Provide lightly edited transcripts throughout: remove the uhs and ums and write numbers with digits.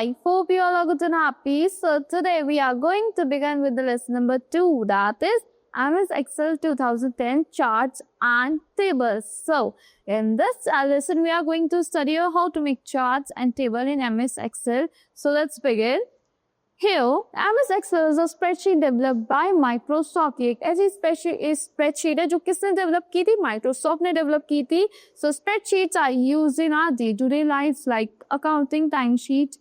I hope you all are good and happy. So today we are going to begin with the lesson number 2, that is MS Excel 2010 charts and tables. So in this lesson we are going to study how to make charts and table in MS Excel. So let's begin. Here, MS Excel is a spreadsheet developed by Microsoft. ये एक ऐसी spreadsheet है जो किसने develop की थी? Microsoft ने develop की थी. So spreadsheets are used in our day-to-day lives like accounting, timesheet,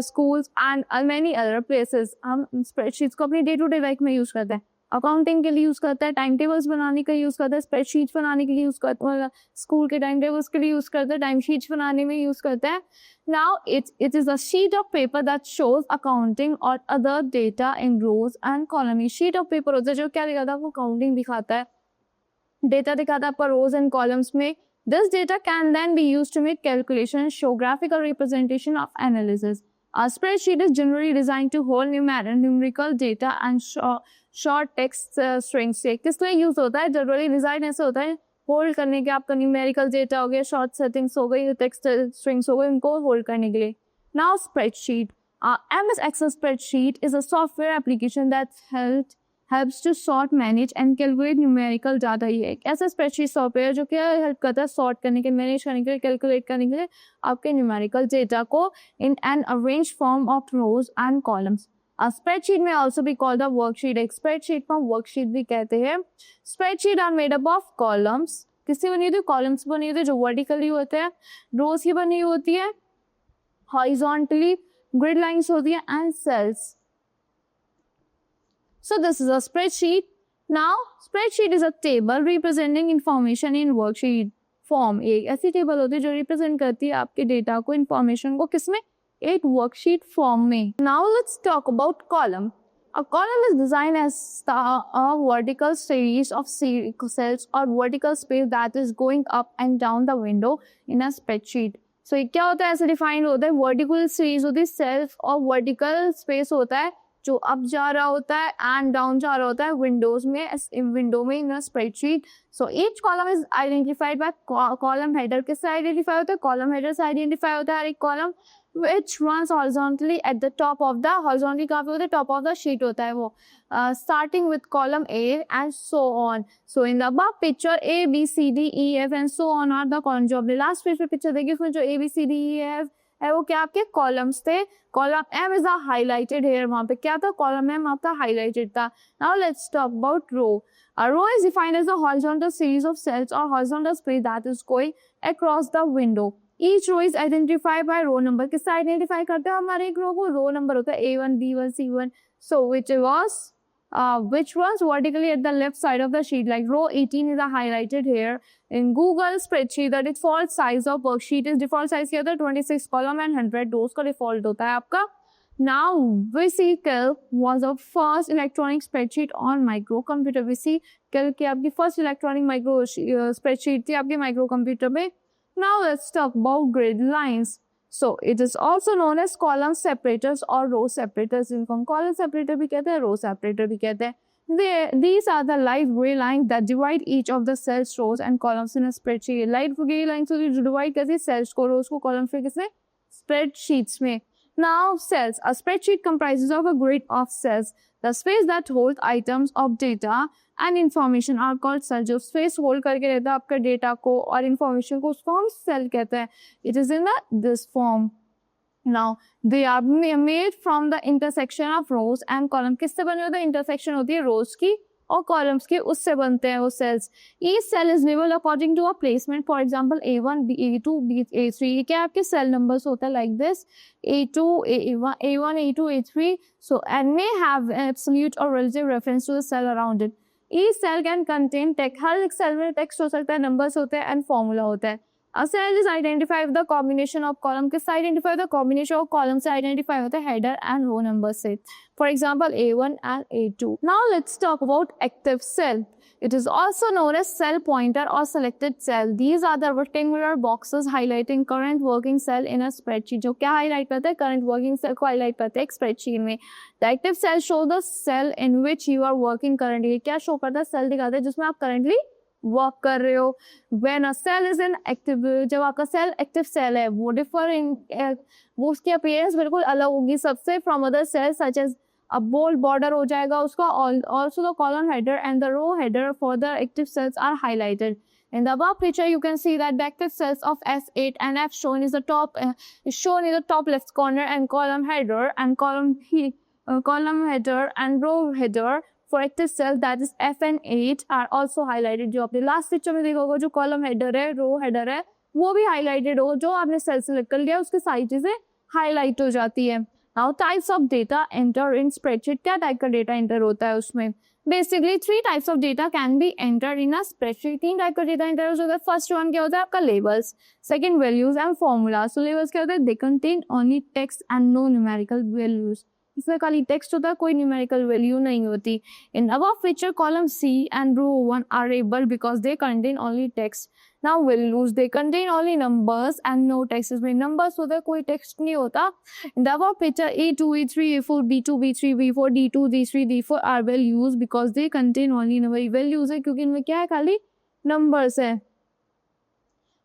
schools and many other places. हम spreadsheets को अपनी day-to-day life में use करते हैं. अकाउंटिंग के लिए यूज करता है, टाइम टेबल्स बनाने के लिए यूज करता है, स्प्रेडशीट्स बनाने के लिए यूज करता है, स्कूल के टाइम टेबल्स के लिए यूज करता है, टाइम शीट्स बनाने में यूज करता है. Now it is a sheet of paper that shows accounting और other data in rows and column. ये शीट ऑफ पेपर होता है जो क्या दिखाता है, वो अकाउंटिंग दिखाता है, डेटा दिखाता है आपका रोज एंड कॉलम्स में. This data can then be used to make calculations, show graphical representation of analysis. A spreadsheet is generally designed to hold numerical data and short text strings. से किस लिए use होता है? Generally design ऐसे होता है hold करने के, आपका न्यूमेरिकल डेटा हो गया, शॉर्ट सेटिंग्स हो गई, टेक्स्ट स्ट्रिंग्स हो गई, उनको होल्ड करने के लिए. Now spreadsheet. MS Excel spreadsheet is a software application that helps to sort, manage and calculate numerical data. ये एक ऐसा स्प्रेडशीट सॉफ्टवेयर जो क्या हेल्प करता है सॉर्ट करने के, मैनेज करने के लिए, कैलकुलेट करने के लिए आपके न्यूमेरिकल डेटा को in an arrange form of rows and columns. Spreadsheet में ऑल्सो भी कॉल्ड द वर्कशीट. एक स्प्रेडशीट को वर्कशीट भी कहते हैं. Spreadsheet are made up of columns. किससे बनी होती है? कॉलम्स बनी होती है जो वर्टिकली होते हैं, रोज की बनी होती है, हॉरिजॉन्टली ग्रिड लाइंस होती है and cells. So this is a spreadsheet. Now spreadsheet is a table representing information in worksheet form. एक ऐसी टेबल होती है जो रिप्रेजेंट करती है आपके डेटा को, इंफॉर्मेशन को, किसमें? एक वर्कशीट फॉर्म में. Now let's talk about column. A column is designed as a vertical series of cells or vertical space that is going up and down the window in a spreadsheet. So ये क्या होता है? ऐसे define होता है, vertical series होती है, self और वर्टिकल स्पेस होता है जो अप जा रहा होता है एंड डाउन जा रहा होता है विंडो में in a spreadsheet. So each column is identified by column header. किससे आइडेंटिफाई होता है? कॉलम हेडर से आइडेंटिफाई होता है हर एक column which runs horizontally at the top of the horizontally कहाँ पे होता है? टॉप ऑफ द शीट होता है वो, starting with column A and so on. So in the above picture A B C D E F and so on are the columns. जो आपने last page पे पिक्चर देखी उसमें जो A B C D E F है वो क्या आपके कॉलम्स थे. Column M is highlighted here. वहाँ पे क्या था? कॉलम M आपका हाईलाइटेड था. Now let's talk about row. A row is defined as a horizontal series of cells or horizontal space that is going across the window. Each row is identified by row number. किससे identify करते हैं हमारे एक रो को? रो number होता है A1, B1, C1. So which was vertically at the left side of the sheet, like row 18 is highlighted here. In Google spreadsheet, the default size of worksheet is default size क्या होता है? 26 column and 100 rows का default होता है आपका. Now VisiCalc was the first electronic spreadsheet on microcomputer. VisiCalc की आपकी first electronic spreadsheet थी आपके microcomputer में. Now let's talk about grid lines. So it is also known as column separators or row separators. इनको हम column separator भी कहते हैं, row separator भी कहते हैं. These are the light gray lines that divide each of the cells, rows and columns in a spreadsheet. Light gray lines होती है जो divide करती है cells को, rows को, columns पे, किसमें? Spreadsheets में. Now cells. A spreadsheet comprises of a grid of cells. The space that hold items of data and information are called cells. जो space hold करके रहता है आपका डेटा को और information को, उसको हम cell कहते हैं. It is in this form. Now they are made from the intersection of rows and columns. किससे बने होते हैं? इंटरसेक्शन होती है rows की और columns के, उससे बनते हैं वो cells. Each cell is labeled according to a placement. For example, A1, A2, A3. ये क्या आपके cell numbers होता है? Like this, A2, A1, A2, A3. So and may have absolute or relative reference to the cell around it. Each cell can contain text. हर एक cell में text हो सकता है, numbers होते हैं and formula होता है. A cell is identified with the combination of column. किससे identify होता है? combination of column से identify होता है header and row number से. For example, A1 and A2. Now let's talk about active cell. It is also known as cell pointer or selected cell. These are the rectangular boxes highlighting current working cell in a spreadsheet. जो क्या highlight करता है? current working cell को highlight करता है एक spreadsheet में. The active cell show the cell in which you are working currently. क्या show करता है? cell दिखाता है जिसमें आप currently वर्क कर रहे हो। When a cell is in active, जब आपका सेल एक्टिव सेल है वो डिफर इन, वो उसकी अपीयरेंस बिल्कुल अलग होगी सबसे from other cell such as a bold border हो जाएगा उसका। Also the column header and the row header for the active cells are highlighted. In the above picture, you can see that the active cells of S8 and F shown is the top is shown in the top left corner, and column header and column header and row header for active cells that is F and 8 are also highlighted. जो आपने last picture में देखा होगा जो column header है, row header है, वो भी highlighted हो, जो आपने cell select कर लिया उसकी सारी चीजें highlight हो जाती है। Now types of data enter in spreadsheet, क्या टाइप का डेटा एंटर होता है उसमें? Basically 3 types of data can be entered in a spreadsheet. 3 type का डेटा एंटर होता है। फर्स्ट वन क्या होता है आपका labels, second values and formulas. So labels क्या होता है? They contain only text and no numerical values. इसमें खाली टेक्स्ट होता है, कोई न्यूमेरिकल वैल्यू नहीं होती। इन above picture column C and row 1 are labeled because they contain only text. Now values they contain only numbers and no text. इसमें numbers होता है, कोई टेक्स्ट नहीं होता। In the above picture A2, A3, A4, B2, B3, B4, D2, D3, D4 are values because they contain only values है, क्योंकि इनमें क्या है खाली numbers है।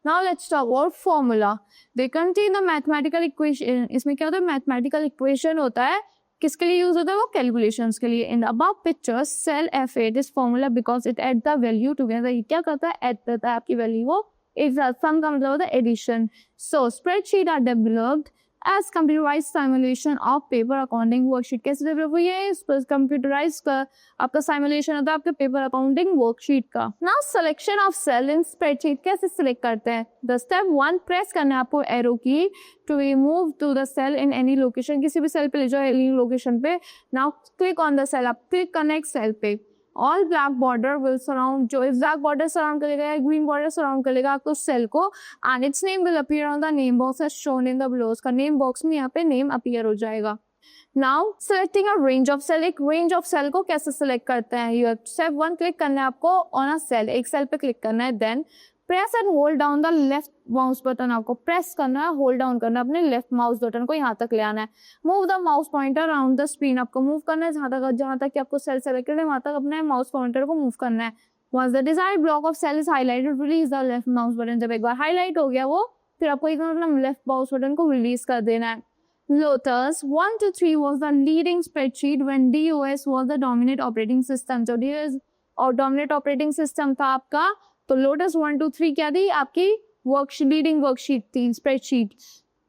Now let's talk about formula. They contain the mathematical equation. इसमें क्या होता है? mathematical equation होता है, किसके लिए यूज होता है? वो कैलकुलेशंस के लिए। इन above picture cell F8 is formula because it add the value together. ये क्या करता है? ऐड करता है आपकी वैल्यू को एक साथ। सम का मतलब होता है addition. So spreadsheet are developed as computerize simulation of paper accounting worksheet. कैसे डेवलप हुई है? कंप्यूटराइज का आपका सिमुलेशन होता है आपके पेपर अकाउंटिंग वर्कशीट का। Now selection of cell in spreadsheet, कैसे सिलेक्ट करते हैं? द स्टेप 1, प्रेस करना है आपको arrow key to move to the cell in any location, किसी भी सेल पे ले जाओ एनी लोकेशन पे। Now click on the cell, आप क्लिक करना है एक सेल पे। All black border will surround, जो ब्लैक बॉर्डर सराउंड करेगा या ग्रीन बॉर्डर सराउंड करेगा आपको सेल को, and its name will appear on the name box as shown in the below. उसका नेम बॉक्स में यहाँ पे नेम अपीयर हो जाएगा। Now selecting a range of cell, एक रेंज ऑफ सेल को कैसे सिलेक्ट करते हैं? ये स्टेप 1, क्लिक करना है आपको ऑन अ सेल, एक सेल पे क्लिक करना है। Then press and hold down the left mouse button, आपको प्रेस करना है, होल्ड डाउन करना है अपने लेफ्ट माउस बटन को, यहाँ तक ले आना है। Move the mouse pointer around the screen, आपको मूव करना है जहाँ तक कि आपको सेल सेलेक्टेड है वहां तक अपने माउस पॉइंटर को मूव करना है। Once the desired block of cell is highlighted, release the left mouse button. जब एक बार हाईलाइट हो गया वो, फिर आपको एक अपना लेफ्ट माउस बटन को रिलीज कर देना है। Lotus 1 to 3 was the leading spreadsheet when DOS was the dominant operating system. जो DOS और dominant operating system था आपका, तो Lotus 1 to 3 क्या थी? आपकी लीडिंग वर्कशीट थी, स्प्रेडशीट।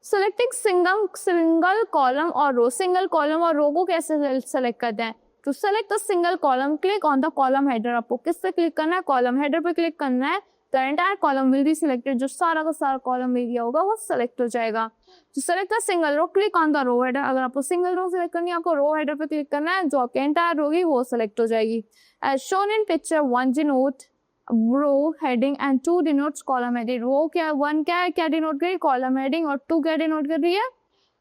Selecting single column और रो, सिंगल कॉलम और रो को कैसे सेलेक्ट करते हैं? To select a single column, click on the column header. आपको किस पे क्लिक करना है? कॉलम हेडर पे क्लिक करना है। The entire column will be selected. जो सारा का सारा कॉलम एरिया होगा वो सेलेक्ट हो जाएगा। तो select the single row, click on the row header. अगर आपको सिंगल रो सेलेक्ट करनी है, आपको रो हेडर पे क्लिक करना है, जो आपके एंटायर होगी वो सेलेक्ट हो जाएगी। As shown in picture 1 denote row heading and 2 denotes column heading. Row क्या 1 क्या डिनोट कर रही है? Column heading. और 2 क्या डिनोट कर रही है?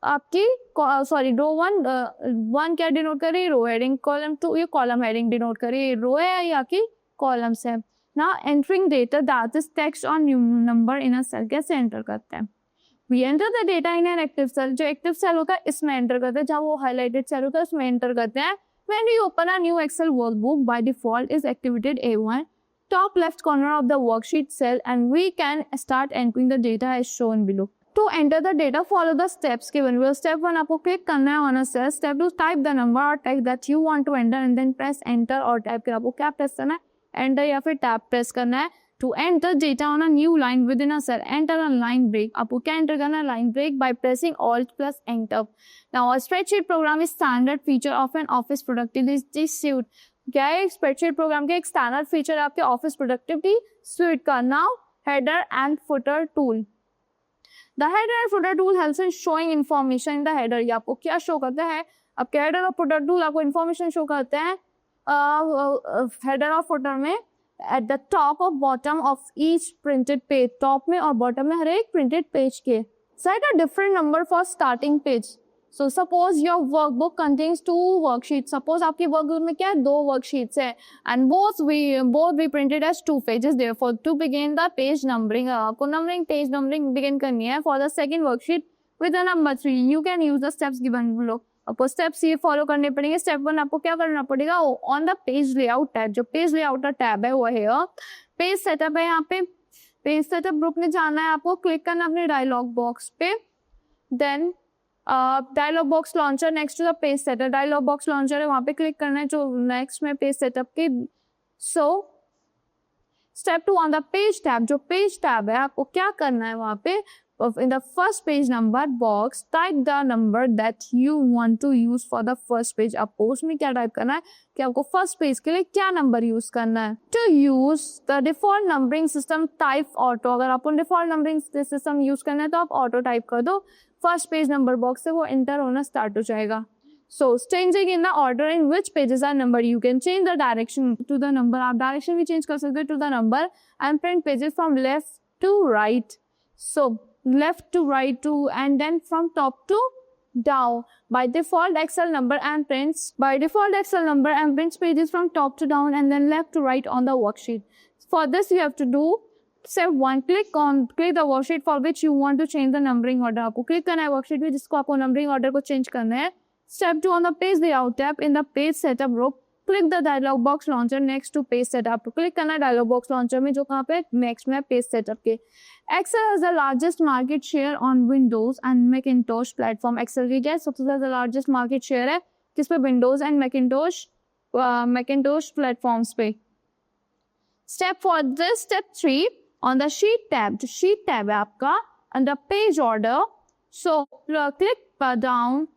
आपकी सॉरी रो 1 क्या डिनोट कर रही है? रो हेडिंग। कॉलम 2 ये कॉलम हेडिंग डिनोट कर रही है। रो है या आपकी कॉलम्स है। Now entering data that is text or number in a cell, कैसे एंटर करते हैं? We enter the data in an active cell. जो एक्टिव सेल होता है इसमें एंटर करते हैं, जहाँ वो हाईलाइटेड सेल होता है उसमें एंटर करते हैं। When we open a new Excel workbook, by default is activated A1, top left corner of the worksheet cell, and we can start entering the data as shown below. To enter the data, follow the steps given. Well, step 1 आपको click करना है on a cell. Step 2, type the number or text that you want to enter and then press enter or type कर आपको क्या press करना है? Enter या फिर टैब प्रेस करना है। To enter data on a new line within a cell, enter a line break. आपको क्या एंटर करना है? Line break by pressing alt plus enter. Now a spreadsheet program is standard feature of an office productivity suite. क्या है? Spreadsheet program का एक standard feature आपके office productivity suite का। Now header and footer tool. The header and footer tool helps in showing information in the header. ये आपको क्या show करता है? आपके हेडर और फुटर टूल आपको इन्फॉर्मेशन शो करते हैं हेडर और फुटर में। एट द टॉप और bottom of each printed page, top में और बॉटम में हर एक प्रिंटेड पेज के set a different number for starting page. So suppose your workbook contains 2 worksheet. Suppose आपकी वर्कबुक में क्या है? 2 वर्कशीट्स है and both we printed as 2 pages. Therefore to begin the page numbering, आपको नंबरिंग पेज नंबरिंग बिगिन करनी है for the second worksheet with the number 3। You can use the steps given below. आपको steps ये follow करने पड़ेंगे। Step 1 आपको क्या करना पड़ेगा? On the page layout tab, जो पेज लेआउट का टैब है वो है पेज सेटअप है, यहाँ पे पेज सेटअप ग्रुप में जाना है आपको, क्लिक करना अपने डायलॉग बॉक्स पे, then dialog box launcher next to the page setup, dialog box launcher है वहाँ पे क्लिक करना है जो नेक्स्ट में पेज सेटअप के। So step 2 on the page tab, जो पेज टैब है आपको क्या करना है वहाँ पे, in the first page number box type the number that you want to use for the first page। आपको उसमें क्या टाइप करना है कि आपको फर्स्ट पेज के लिए क्या नंबर यूज करना है। To use the default numbering system type auto, अगर आपको डिफॉल्ट नंबरिंग सिस्टम यूज करना है तो आप ऑटो टाइप कर दो, फर्स्ट पेज नंबर बॉक्स से वो एंटर होना स्टार्ट हो जाएगा। So changing in the order in which pages are numbered, you can change the direction to the number, आप डायरेक्शन भी चेंज कर सकते हो to the number and print pages from left to right। So left to right to and then from top to down by default Excel number and prints pages from top to down and then left to right on the worksheet। For this you have to do step 1, click the worksheet for which you want to change the numbering order। आपको click करना है worksheet में जिसको आपको numbering order को change करना है। Step 2 on the page layout tab in the page setup group, click the dialog box launcher next to page setup। Click करना है dialog box launcher में जो कहाँ पे next में page setup के। Excel has the largest market share on Windows and Macintosh platform। Excel की क्या सबसे ज़्यादा largest market share है किस पे, Windows and Macintosh platforms पे। Step 3 on the sheet tab, जो sheet tab है आपका under page order। So click down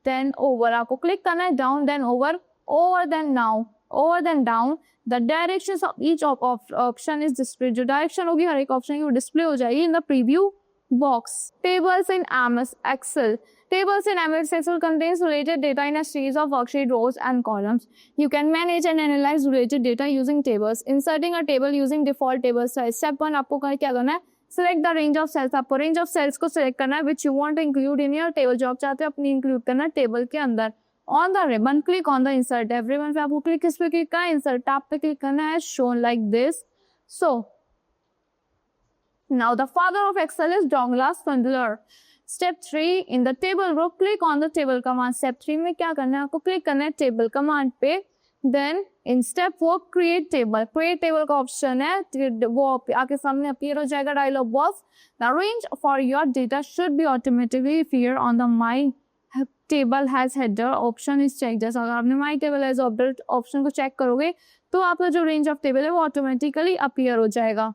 then over, आपको क्लिक करना है down then over then down। the directions of each option is displayed, जो direction होगी हर एक ऑप्शन की वो डिस्प्ले हो जाएगी in the preview box। tables in MS Excel contains related data in a series of worksheet rows and columns। you can manage and analyze related data using tables। inserting a table using default table size। step 1 आपको क्या करना है, select the range of cells, आपको range of cells को select करना है which you want to include in your table, जो आप चाहते हो अपनी include करना है टेबल के अंदर। on the ribbon click on the insert tab, ribbon पे आपको किस पे क्लिक करना है, insert tab पे क्लिक करना है shown like this। so now the father of Excel is Douglas Spindler। step 3 in the table row, click on the table command। step 3 में क्या करना है आपको क्लिक करना है table command पे। then in step 4 create table का option है वो आके सामने अपीयर हो जाएगा dialog box. the range for your data should be automatically appear on the my table has header option is checked। जैसा अगर आपने my table has header option को चेक करोगे तो आपका जो रेंज ऑफ टेबल है वो ऑटोमेटिकली अपीयर हो जाएगा।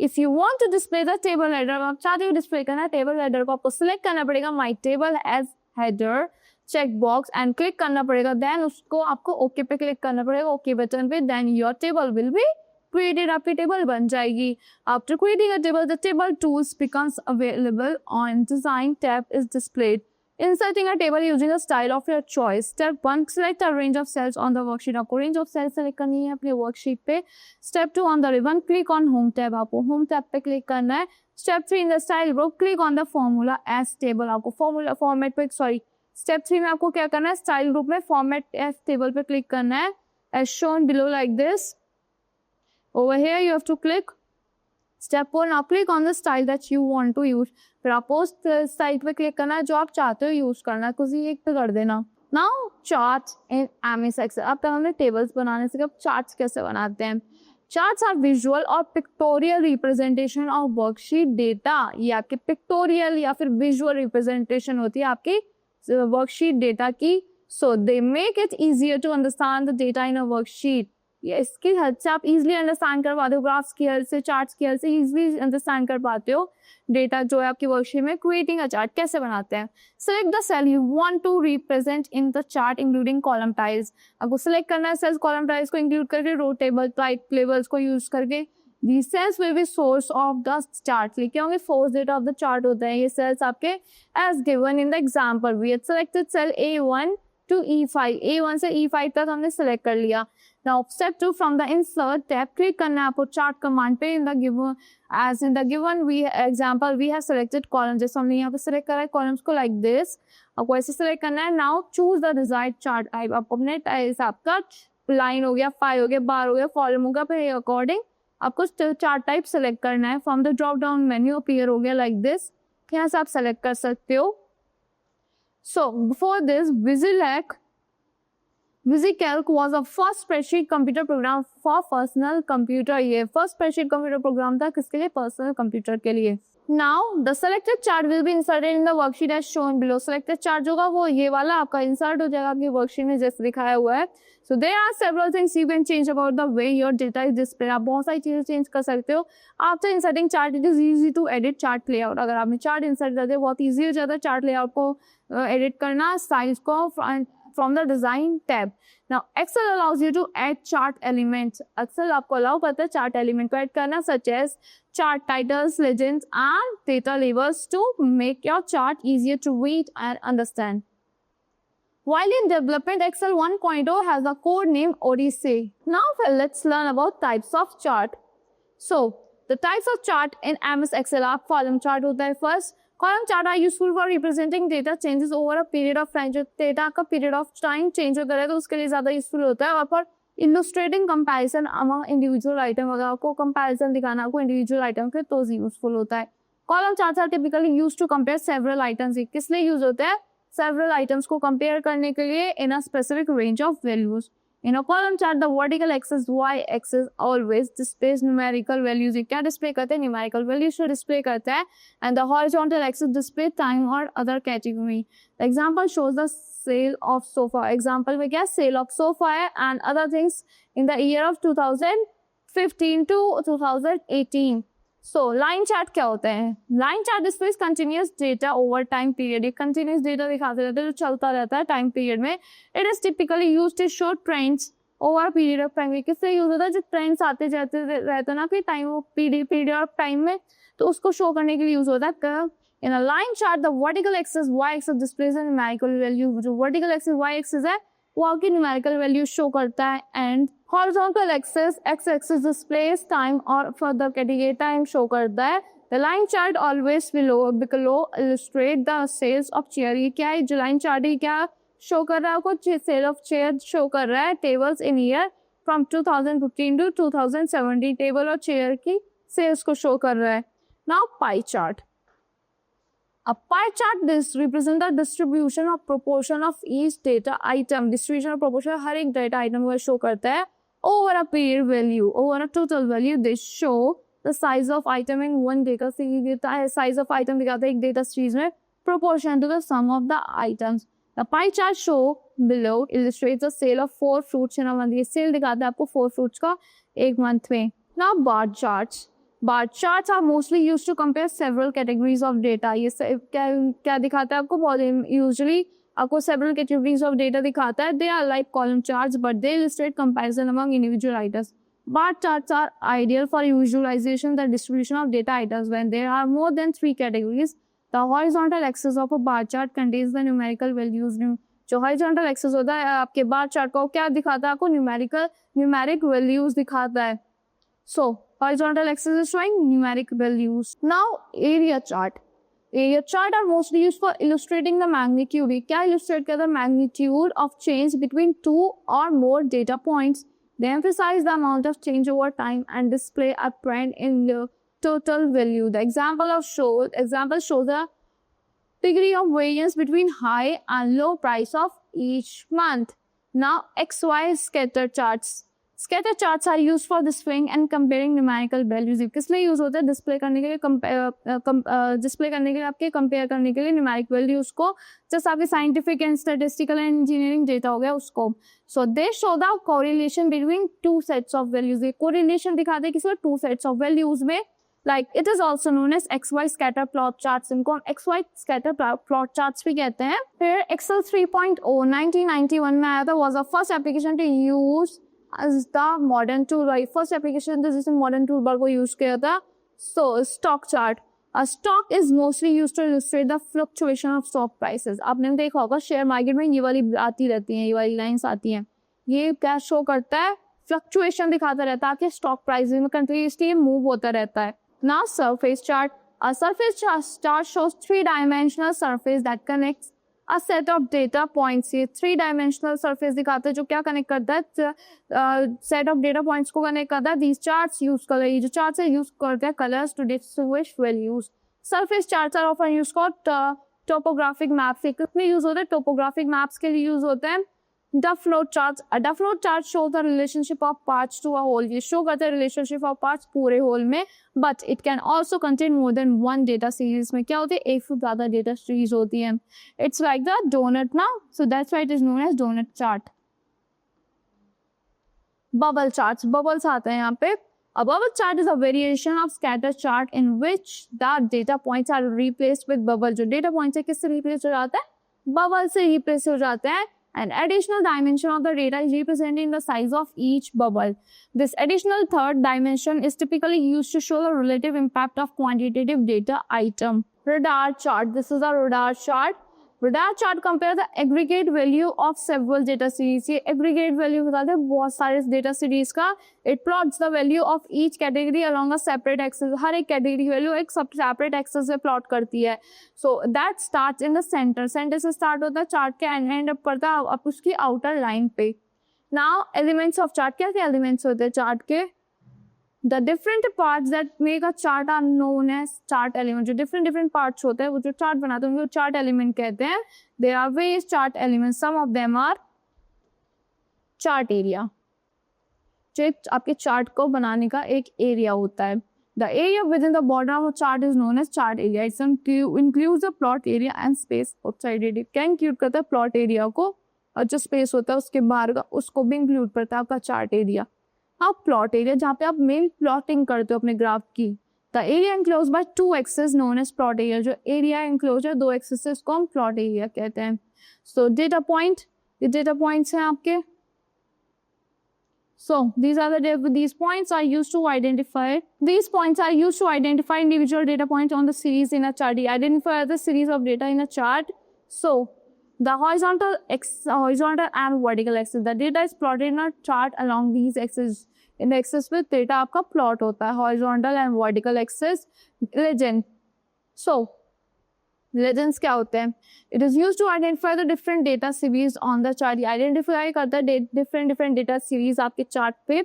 If you want to display the table header, आप चाहते हो डिस्प्ले करना है टेबल हेडर को, आपको सिलेक्ट करना पड़ेगा my table as header check box and click करना पड़ेगा। देन उसको आपको ओके पे क्लिक करना पड़ेगा, ओके बटन पे। Then your table will be created, आपकी टेबल बन जाएगी। After creating a table, the table tools becomes available on design tab is displayed। inserting a table using a style of your choice। step 1 select a range of cells on the worksheet, आपको range of cells select करनी है अपने worksheet पे। step 2 on the ribbon click on home tab, आपको home tab पे click करना है। step 3 in the style group click on the formula as table, आपको formula format पे step 3 में आपको क्या करना है, स्टाइल ग्रुप में फॉर्मेट एस टेबल पे क्लिक करना है as shown below like this। over here you have to click। step 4 now click on the style that you want to use, फिर आपको उस स्टाइल पे क्लिक करना है जो आप चाहते हो यूज करना, कुछ एक पे कर देना। now charts in MS Excel, अब तक हमने टेबल्स बनाने से अब चार्ट्स कैसे बनाते हैं। चार्ट्स आर विजुअल और pictorial representation of worksheet data, ये आपके पिक्टोरियल या फिर विजुअल रिप्रेजेंटेशन होती है आपकी वर्कशीट डेटा की। So they make it easier to understand the data in a worksheet, ये इसकी हेल्प से आप इजीली अंडरस्टैंड कर पाते हो, ग्राफ्स की हेल्प से चार्ट्स की हेल्प से इजीली अंडरस्टैंड कर पाते हो डेटा जो है आपकी वर्कशीट में। क्रिएटिंग अ चार्ट कैसे बनाते हैं, select the cell you want to represent in the chart including column tiles, आपको सेलेक्ट करना है सेल्स कॉलम टाइल्स को इंक्लूड करके, रो टेबल टाइप लेवल्स को यूज करके। These cells will be source of the chart, लिखे होंगे source data of the chart होता है ये cells आपके as given in the example। we had selected cell A1 to E5, A1 से E5 तक हमने select कर लिया। now step 2 from the insert tab click करना है आपको chart command पे। in the given as in the given we example we have selected column, जैसे हमने यहाँ पे select करा है columns को like this, आपको ऐसे select करना है। now choose the desired chart type, आपको अपने हिसाब का line हो गया, file हो गया, bar हो गया, column होगा, फिर according आपको चार्ट टाइप सेलेक्ट करना है। From the drop down menu appear हो गया लाइक दिस, यहाँ से आप सेलेक्ट कर सकते हो। So before this VisiCalc VisiCalc was the first spreadsheet computer program for personal computer. ये first spreadsheet computer program था किसके लिए? Personal computer के लिए. Now the selected chart will be inserted in the worksheet as shown below. Selected chart जो होगा वो ये वाला आपका insert हो जाएगा आपकी worksheet में जैसे दिखाया हुआ है. So there are several things you can change about the way your data is displayed. आप बहुत सारी चीजें change कर सकते हो. After inserting chart, it is easy to edit chart layout. अगर आपने chart insert करते हैं बहुत easy हो जाता है chart layout को edit करना, styles को from the design tab. Now Excel allows you to add chart elements. Excel आपको allow करता है chart element को add करना such as chart titles, legends and data labels to make your chart easier to read and understand. While in development, Excel 1.0 has a code name Odyssey. Now let's learn about types of chart. So the types of chart in MS Excel are column chart होता है first. Column chart are useful for representing data changes over a period of time. जो data का period of time change होता है तो उसके लिए ज़्यादा useful होता है. और for illustrating comparison among individual item, अगर आपको comparison दिखाना आपको individual item के तो useful होता है. Column charts are typically used to compare several items. किस लिए use होते हैं? Several items को compare करने के लिए in a specific range of values. In a column chart, the vertical axis y-axis always displays numerical values. ये क्या display करते हैं? Numerical values को display करता है. And the horizontal axis display time or other category. The example shows the sale of sofa. Example में क्या? Sale of sofa है and other things in the year of 2015 to 2018. So line chart क्या होता है? Line chart displays continuous data over time period. ये continuous data दिखाते रहते हैं जो चलता रहता है time period में. It is typically used to show trends over a period of time. किससे यूज होता है? जो ट्रेंड्स आते जाते रहते हैं ना कि टाइम period of time में तो उसको शो करने के लिए यूज होता है. In a line chart, the vertical axis y-axis displays a numerical value. जो vertical axis y-axis है वो आपकी numerical value शो करता है and horizontal axis x-axis displays time और further category time शो करता है. The line chart always below illustrate the sales of chair. ये क्या है? जो line chart है क्या शो कर रहा है आपको? sale of chair शो कर रहा है. Tables in year from 2015 to 2017 table और chair की sales को शो कर रहा है. Now pie chart. A pie chart represents the distribution of proportion of each data item. Distribution of proportion हर एक data item को show करता है. Over a period value, over a total value, they show the size of item in one data series. देता है size of item दिखाता है एक data series में proportion to the sum of the items. The pie chart show below illustrates the sale of 4 fruits in a month. ये sale दिखाता है आपको 4 fruits का एक month में. Now bar charts. Bar charts are mostly used to compare several categories of data. ये क्या दिखाता है आपको? Usually आपको several categories of data दिखाता है. They are like column charts, but they illustrate comparison among individual items. Bar charts are ideal for visualization the distribution of data items when there are more than 3 categories. The horizontal axis of a bar chart contains the numerical values. जो horizontal axis होता है आपके bar chart को क्या दिखाता है? आपको numeric values दिखाता है. So horizontal axis is showing numeric values. Now area chart. Area chart are mostly used for illustrating the magnitude. क्या illustrate करता है? Magnitude of change between 2 or more data points. They emphasize the amount of change over time and display a trend in the total value. The example shows the degree of variance between high and low price of each month. Now XY scatter charts. Scatter charts are used for displaying and comparing numerical values. किस लिए use होता है? Display करने के लिए आपके compare करने के लिए न्यूमेरिक वैल्यूज को, जैसे आपके scientific and statistical and engineering data हो गया उसको. So they show the correlation between 2 sets of values. ये कोरिलेशन दिखाते हैं किसी 2 सेट्स ऑफ वैल्यूज में. Like it is also known as XY scatter plot charts. इनको हम XY स्कैटर प्लॉट चार्ट्स भी कहते हैं. फिर Excel 3.0 1991 में आया था. Was the first application to use as the modern tool. First application था जिसमें modern toolbar को use किया था. So stock chart. A stock is mostly used to illustrate the fluctuation of stock prices. आपने देखा होगा शेयर मार्केट में ये वाली आती रहती हैं, ये वाली लाइंस आती हैं. ये क्या शो करता है? फ्लक्चुएशन दिखाता रहता है कि स्टॉक प्राइस में कंटिन्यूसली मूव होता रहता है. Now surface chart. A surface chart shows 3-dimensional surface that connects a set of data points. ये 3-dimensional surface दिखाता है जो क्या कनेक्ट करता है? set of data points को कनेक्ट करता है. These charts use color. ये जो charts है use करते हैं colors to distinguish values. Surface charts are often used for topographic maps. ये कितने use होते हैं? Topographic maps के लिए use होते हैं. The float charts. The float chart shows the relationship of parts to a whole. ये show करता है relationship of parts पूरे whole में, but it can also contain more than one data series. में क्या होती है, एक से ज़्यादा data series होती है. It's like the donut now, so that's why it is known as donut chart. Bubble charts. Bubbles आते हैं यहाँ पे. A bubble chart is a variation of scatter chart in which the data points are replaced with bubble. जो data points है किससे replace हो जाता है, bubble से replace हो जाते हैं. An additional dimension of the data is represented in the size of each bubble. This additional third dimension is typically used to show the relative impact of quantitative data item. Radar chart. This is a radar chart. Radar chart compares the aggregate value of several data series. ये aggregate value बताते हैं बहुत सारे data series का. It plots the value of each category along a separate axis. हर एक category value एक separate axis से plot करती है. So that starts in the center. Center से start होता है chart के end up करता है अब उसकी outer line पे. Now elements of chart. क्या क्या elements होते हैं chart के? The different parts that make a chart are known as chart element. जो different parts होते हैं वो जो chart बनाते हैं उनको chart element कहते हैं. There are various chart elements. Some of them are chart area. जो एक आपके chart को बनाने का एक area होता है. The area within the border of a chart is known as chart area. It includes the plot area and space outside it. क्या include करता है plot area को, और जो space होता है उसके बाहर का उसको भी include करता है आपका chart area. हाँ, प्लॉट एरिया जहाँ पे आप मेन प्लॉटिंग करते हो अपने ग्राफ की. The area enclose by 2 axes known as plot area. जो एरिया एनक्लोज है 2 एक्सेस से उसको हम प्लॉट एरिया कहते हैं. सो डेटा पॉइंट, ये डेटा पॉइंट्स हैं आपके. So these points are used to identify individual data points on the series in a chart. Identify the series of data in a chart. So the horizontal and vertical axis. The data is plotted in a chart along these axes. In the axis with data आपका plot होता है horizontal and vertical axis. Legend. So legends क्या होते हैं? It is used to identify the different data series on the chart. Identify करता है different data series आपके chart पे.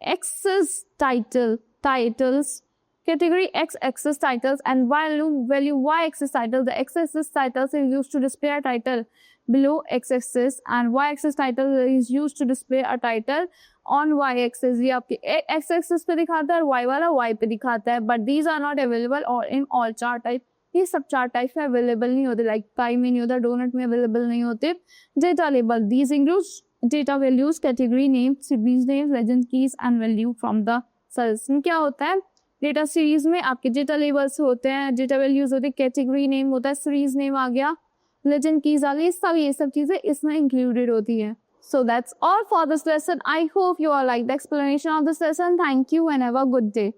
Axis titles. Category X-axis titles and value Y-axis titles. The X-axis titles is used to display a title below X-axis and Y-axis title is used to display a title on Y-axis. ये आपके X-axis पे दिखाता है और Y वाला Y पे दिखाता है. But these are not available or in all chart type. ये सब chart types में available नहीं होते. Like pie में नहीं होता, donut में available नहीं होते. Data label. These includes data values, category names, series names, legend keys and value from the source. क्या होता है? डेटा सीरीज में आपके डेटा लेबल्स होते हैं, डेटा वैल्यूज होते हैं, कैटेगरी नेम होता है, सीरीज नेम आ गया, लेजेंड कीज आ गई, ये सब चीजें इसमें इंक्लूडेड होती है. So that's all for this lesson. I hope you are like the explanation of this lesson. Thank you and have a good day.